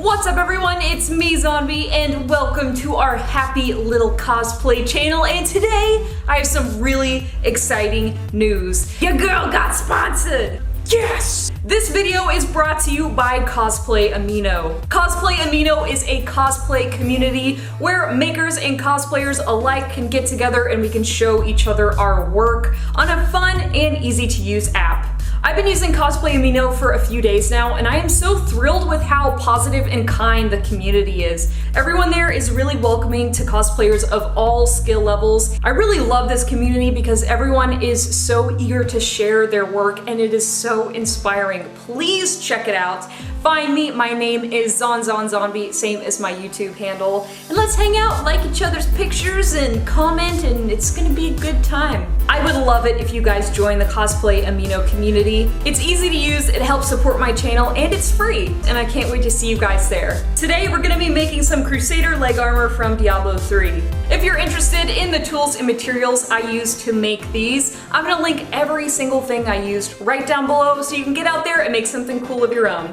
What's up everyone, it's me Zombie and welcome to our happy little cosplay channel, and today I have some really exciting news. Your girl got sponsored! Yes! This video is brought to you by Cosplay Amino. Cosplay Amino is a cosplay community where makers and cosplayers alike can get together and we can show each other our work on a fun and easy to use app. I've been using Cosplay Amino for a few days now, and I am so thrilled with how positive and kind the community is. Everyone there is really welcoming to cosplayers of all skill levels. I really love this community because everyone is so eager to share their work and it is so inspiring. Please check it out. Find me, my name is Zombie, same as my YouTube handle. And let's hang out, like each other's pictures and comment, and it's gonna be a good time. I would love it if you guys join the Cosplay Amino community. It's easy to use, it helps support my channel, and it's free. And I can't wait to see you guys there. Today we're gonna be making some Crusader leg armor from Diablo 3. If you're interested in the tools and materials I used to make these, I'm gonna link every single thing I used right down below so you can get out there and make something cool of your own.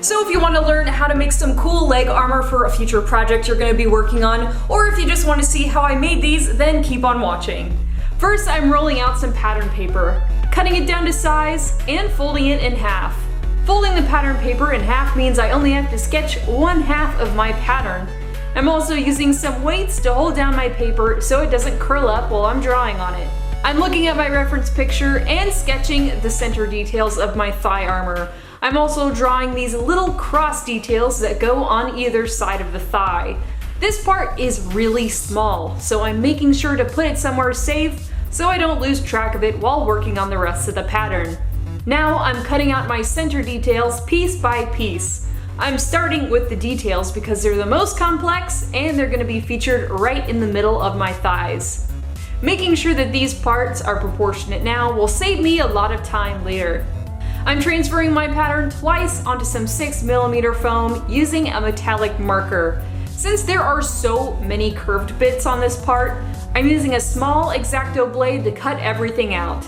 So if you want to learn how to make some cool leg armor for a future project you're going to be working on, or if you just want to see how I made these, then keep on watching. First, I'm rolling out some pattern paper, cutting it down to size, and folding it in half. Folding the pattern paper in half means I only have to sketch one half of my pattern. I'm also using some weights to hold down my paper so it doesn't curl up while I'm drawing on it. I'm looking at my reference picture and sketching the center details of my thigh armor. I'm also drawing these little cross details that go on either side of the thigh. This part is really small, so I'm making sure to put it somewhere safe so I don't lose track of it while working on the rest of the pattern. Now I'm cutting out my center details piece by piece. I'm starting with the details because they're the most complex and they're going to be featured right in the middle of my thighs. Making sure that these parts are proportionate now will save me a lot of time later. I'm transferring my pattern twice onto some 6mm foam using a metallic marker. Since there are so many curved bits on this part, I'm using a small X-Acto blade to cut everything out.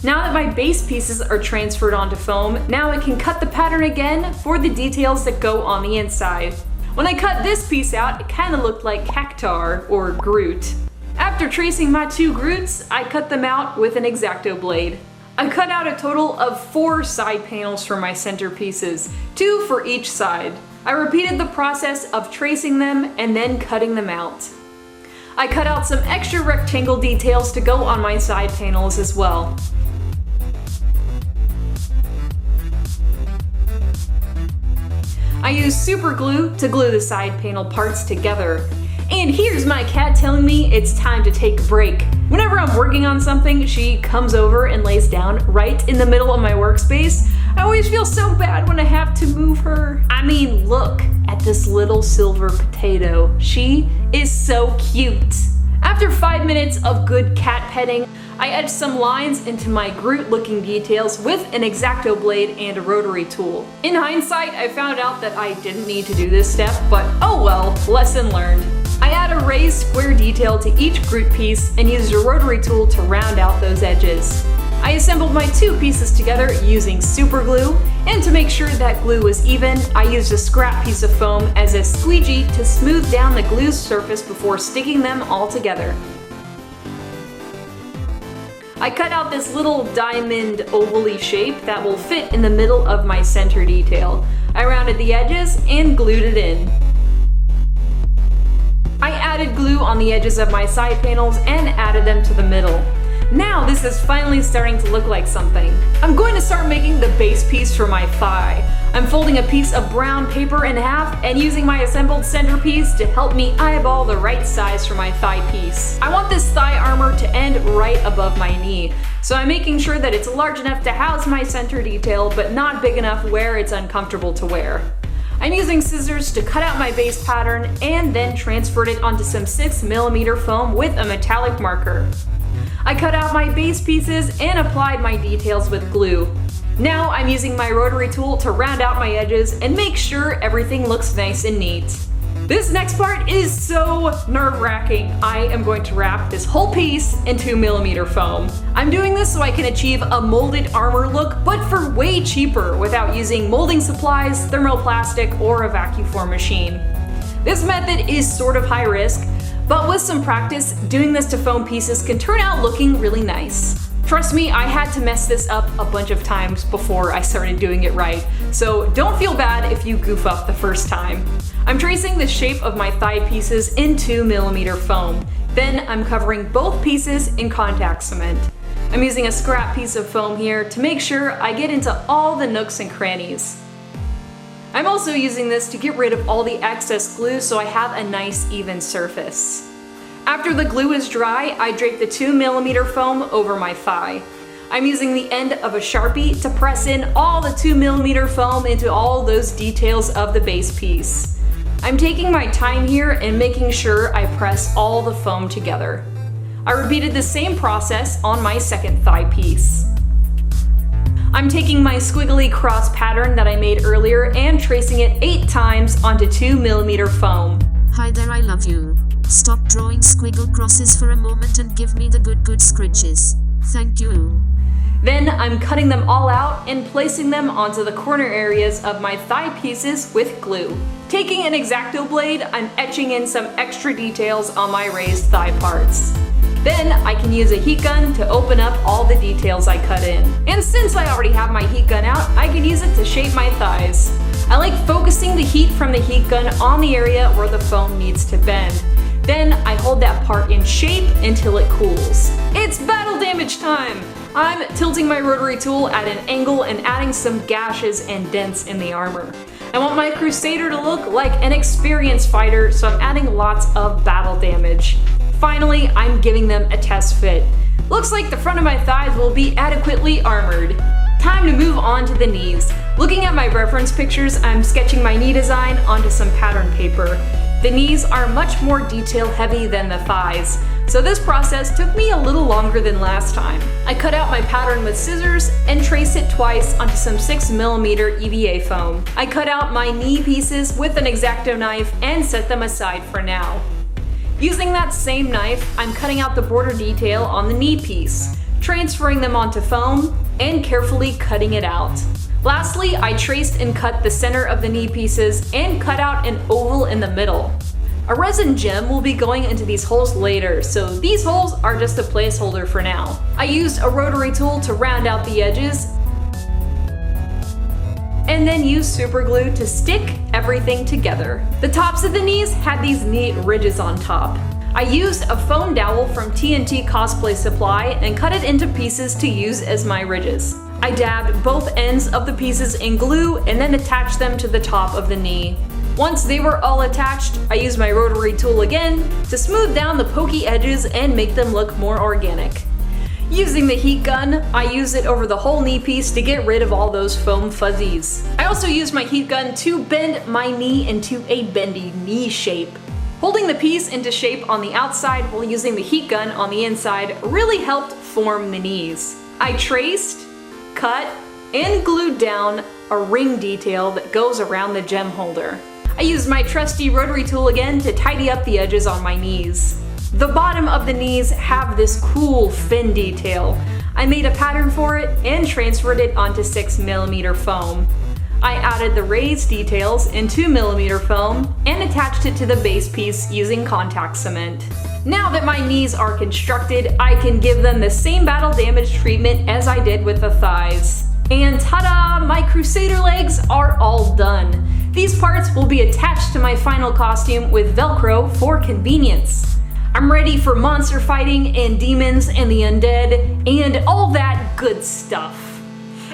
Now that my base pieces are transferred onto foam, now I can cut the pattern again for the details that go on the inside. When I cut this piece out, it kind of looked like Cactar or Groot. After tracing my two Groots, I cut them out with an X-Acto blade. I cut out a total of 4 side panels for my center pieces, 2 for each side. I repeated the process of tracing them and then cutting them out. I cut out some extra rectangle details to go on my side panels as well. I used super glue to glue the side panel parts together. And here's my cat telling me it's time to take a break. Whenever I'm working on something, she comes over and lays down right in the middle of my workspace. I always feel so bad when I have to move her. I mean, look at this little silver potato. She is so cute. After 5 minutes of good cat petting, I etched some lines into my Groot looking details with an X-Acto blade and a rotary tool. In hindsight, I found out that I didn't need to do this step, but oh well, lesson learned. I add a raised square detail to each Groot piece and used a rotary tool to round out those edges. I assembled my two pieces together using super glue, and to make sure that glue was even, I used a scrap piece of foam as a squeegee to smooth down the glue's surface before sticking them all together. I cut out this little diamond ovally shape that will fit in the middle of my center detail. I rounded the edges and glued it in. I added glue on the edges of my side panels and added them to the middle. Now this is finally starting to look like something. I'm going to start making the base piece for my thigh. I'm folding a piece of brown paper in half and using my assembled centerpiece to help me eyeball the right size for my thigh piece. I want this thigh armor to end right above my knee, so I'm making sure that it's large enough to house my center detail but not big enough where it's uncomfortable to wear. I'm using scissors to cut out my base pattern and then transferred it onto some 6mm foam with a metallic marker. I cut out my base pieces and applied my details with glue. Now I'm using my rotary tool to round out my edges and make sure everything looks nice and neat. This next part is so nerve-wracking. I am going to wrap this whole piece in 2mm foam. I'm doing this so I can achieve a molded armor look, but for way cheaper without using molding supplies, thermoplastic, or a vacuum form machine. This method is sort of high risk, but with some practice, doing this to foam pieces can turn out looking really nice. Trust me, I had to mess this up a bunch of times before I started doing it right, so don't feel bad if you goof up the first time. I'm tracing the shape of my thigh pieces in 2mm foam. Then I'm covering both pieces in contact cement. I'm using a scrap piece of foam here to make sure I get into all the nooks and crannies. I'm also using this to get rid of all the excess glue so I have a nice even surface. After the glue is dry, I drape the 2mm foam over my thigh. I'm using the end of a Sharpie to press in all the 2mm foam into all those details of the base piece. I'm taking my time here and making sure I press all the foam together. I repeated the same process on my second thigh piece. I'm taking my squiggly cross pattern that I made earlier and tracing it 8 times onto 2mm foam. Hi there, I love you. Stop drawing squiggle crosses for a moment and give me the good scritches. Thank you. Then I'm cutting them all out and placing them onto the corner areas of my thigh pieces with glue. Taking an X-Acto blade, I'm etching in some extra details on my raised thigh parts. Then I can use a heat gun to open up all the details I cut in. And since I already have my heat gun out, I can use it to shape my thighs. I like focusing the heat from the heat gun on the area where the foam needs to bend. Then I hold that part in shape until it cools. It's battle damage time! I'm tilting my rotary tool at an angle and adding some gashes and dents in the armor. I want my Crusader to look like an experienced fighter, so I'm adding lots of battle damage. Finally, I'm giving them a test fit. Looks like the front of my thighs will be adequately armored. Time to move on to the knees. Looking at my reference pictures, I'm sketching my knee design onto some pattern paper. The knees are much more detail heavy than the thighs, so this process took me a little longer than last time. I cut out my pattern with scissors and trace it twice onto some 6mm EVA foam. I cut out my knee pieces with an X-Acto knife and set them aside for now. Using that same knife, I'm cutting out the border detail on the knee piece, transferring them onto foam, and carefully cutting it out. Lastly, I traced and cut the center of the knee pieces and cut out an oval in the middle. A resin gem will be going into these holes later, so these holes are just a placeholder for now. I used a rotary tool to round out the edges, and then used super glue to stick everything together. The tops of the knees had these neat ridges on top. I used a foam dowel from TNT Cosplay Supply and cut it into pieces to use as my ridges. I dabbed both ends of the pieces in glue and then attached them to the top of the knee. Once they were all attached, I used my rotary tool again to smooth down the pokey edges and make them look more organic. Using the heat gun, I used it over the whole knee piece to get rid of all those foam fuzzies. I also used my heat gun to bend my knee into a bendy knee shape. Holding the piece into shape on the outside while using the heat gun on the inside really helped form the knees. I traced, cut, and glued down a ring detail that goes around the gem holder. I used my trusty rotary tool again to tidy up the edges on my knees. The bottom of the knees have this cool fin detail. I made a pattern for it and transferred it onto 6mm foam. I added the raised details in 2mm foam and attached it to the base piece using contact cement. Now that my knees are constructed, I can give them the same battle damage treatment as I did with the thighs. And ta-da! My Crusader legs are all done. These parts will be attached to my final costume with Velcro for convenience. I'm ready for monster fighting and demons and the undead and all that good stuff.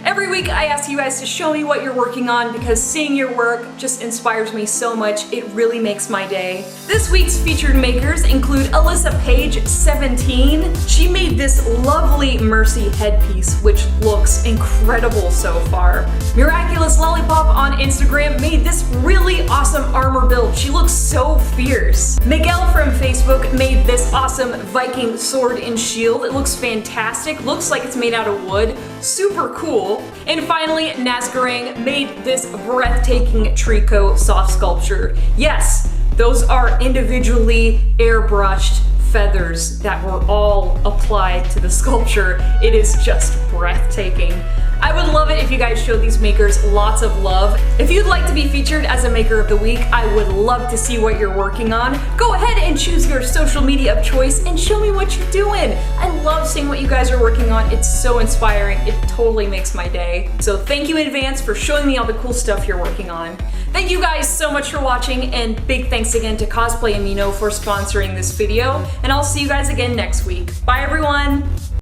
Every week I ask you guys to show me what you're working on because seeing your work just inspires me so much. It really makes my day. This week's featured makers include Alyssa Page, 17. She made this lovely Mercy headpiece, which looks incredible so far. Miraculous Lollipop on Instagram made this really awesome armor build. She looks so fierce. Miguel from Facebook made this awesome Viking sword and shield. It looks fantastic. Looks like it's made out of wood. Super cool. And finally, Nazgarang made this breathtaking Trico soft sculpture. Yes, Those are individually airbrushed feathers that were all applied to the sculpture. It is just breathtaking. I would love it if you guys showed these makers lots of love. If you'd like to be featured as a Maker of the Week, I would love to see what you're working on. Go ahead and choose your social media of choice and show me what you're doing. I love seeing what you guys are working on. It's so inspiring. It totally makes my day. So thank you in advance for showing me all the cool stuff you're working on. Thank you guys so much for watching, and big thanks again to Cosplay Amino for sponsoring this video, and I'll see you guys again next week. Bye everyone!